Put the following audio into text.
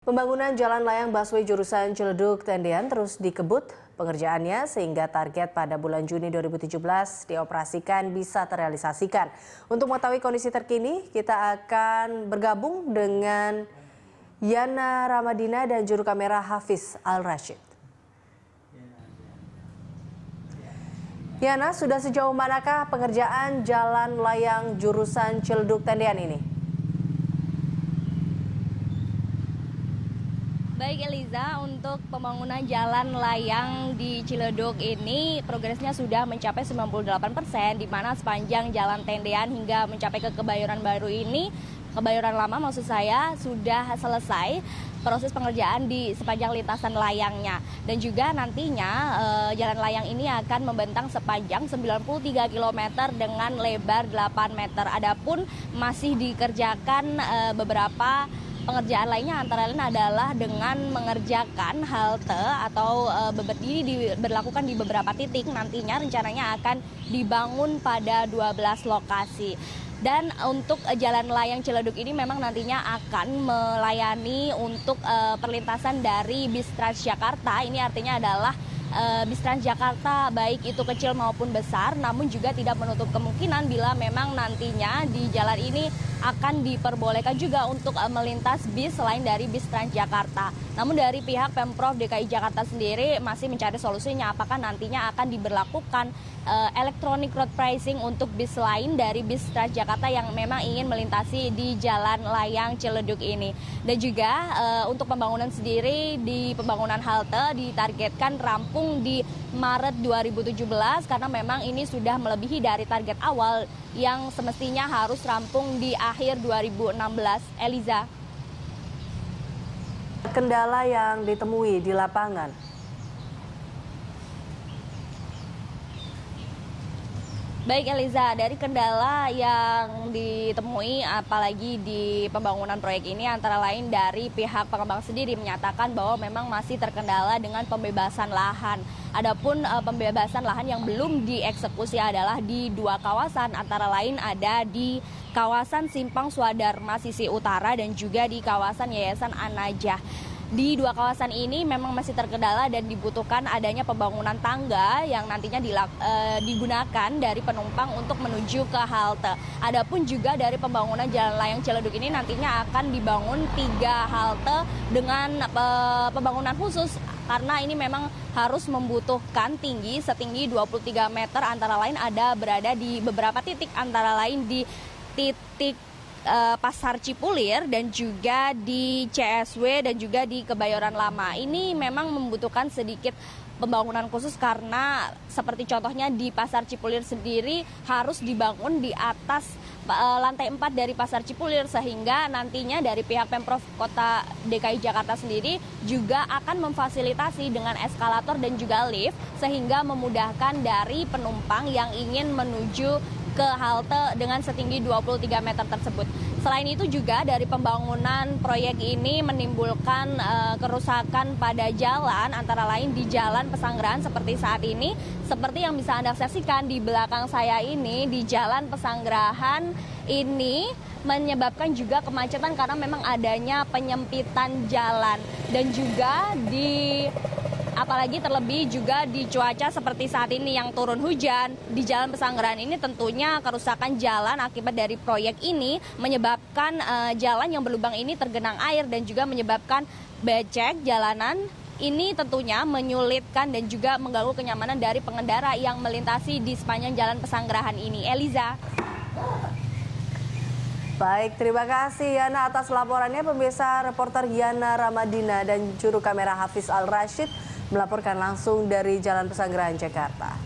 Pembangunan jalan layang busway jurusan Ciledug Tendean terus dikebut pengerjaannya sehingga target pada bulan Juni 2017 dioperasikan bisa terrealisasikan. Untuk mengetahui kondisi terkini, kita akan bergabung dengan Yana Ramadina dan juru kamera Hafiz Al-Rashid. Yana, sudah sejauh manakah pengerjaan jalan layang jurusan Ciledug Tendean ini? Baik Eliza, untuk pembangunan jalan layang di Ciledug ini progresnya sudah mencapai 98%, di mana sepanjang jalan Tendean hingga mencapai ke Kebayoran Baru ini, Kebayoran Lama maksud saya, sudah selesai proses pengerjaan di sepanjang lintasan layangnya. Dan juga nantinya jalan layang ini akan membentang sepanjang 93 km dengan lebar 8 meter. Adapun masih dikerjakan beberapa pengerjaan lainnya, antara lain adalah dengan mengerjakan halte atau ini diberlakukan di beberapa titik. Nantinya rencananya akan dibangun pada 12 lokasi. Dan untuk jalan layang Ciledug ini memang nantinya akan melayani untuk perlintasan dari bis Transjakarta. Ini artinya adalah bis Transjakarta baik itu kecil maupun besar, namun juga tidak menutup kemungkinan bila memang nantinya di jalan ini akan diperbolehkan juga untuk melintas bis selain dari bis Transjakarta. Namun dari pihak Pemprov DKI Jakarta sendiri masih mencari solusinya apakah nantinya akan diberlakukan electronic road pricing untuk bis lain dari bis Transjakarta yang memang ingin melintasi di jalan layang Ciledug ini. Dan juga untuk pembangunan sendiri di pembangunan halte ditargetkan rampung di Maret 2017 karena memang ini sudah melebihi dari target awal yang semestinya harus rampung di akhir 2016. Eliza. Kendala yang ditemui di lapangan. Baik Eliza, dari kendala yang ditemui apalagi di pembangunan proyek ini antara lain dari pihak pengembang sendiri menyatakan bahwa memang masih terkendala dengan pembebasan lahan. Adapun pembebasan lahan yang belum dieksekusi adalah di dua kawasan, antara lain ada di kawasan Simpang Swadharma sisi utara dan juga di kawasan Yayasan An-Najah. Di dua kawasan ini memang masih terkendala dan dibutuhkan adanya pembangunan tangga yang nantinya digunakan dari penumpang untuk menuju ke halte. Adapun juga dari pembangunan jalan layang Ciledug ini nantinya akan dibangun 3 halte dengan pembangunan khusus karena ini memang harus membutuhkan setinggi 23 meter, antara lain ada berada di beberapa titik, antara lain di titik Pasar Cipulir dan juga di CSW dan juga di Kebayoran Lama. Ini memang membutuhkan sedikit pembangunan khusus karena seperti contohnya di Pasar Cipulir sendiri harus dibangun di atas lantai 4 dari Pasar Cipulir, sehingga nantinya dari pihak Pemprov Kota DKI Jakarta sendiri juga akan memfasilitasi dengan eskalator dan juga lift sehingga memudahkan dari penumpang yang ingin menuju ke halte dengan setinggi 23 meter tersebut. Selain itu juga dari pembangunan proyek ini menimbulkan kerusakan pada jalan, antara lain di Jalan Pesanggerahan seperti saat ini. Seperti yang bisa Anda saksikan di belakang saya ini, di Jalan Pesanggerahan ini menyebabkan juga kemacetan karena memang adanya penyempitan jalan. Dan juga apalagi terlebih juga di cuaca seperti saat ini yang turun hujan, di Jalan Pesanggerahan ini tentunya kerusakan jalan akibat dari proyek ini menyebabkan jalan yang berlubang ini tergenang air dan juga menyebabkan becek jalanan. Ini tentunya menyulitkan dan juga mengganggu kenyamanan dari pengendara yang melintasi di sepanjang Jalan Pesanggerahan ini. Eliza. Baik, terima kasih Yana atas laporannya. Pemirsa, reporter Yana Ramadina dan juru kamera Hafiz Al-Rashid melaporkan langsung dari Jalan Pesanggerahan, Jakarta.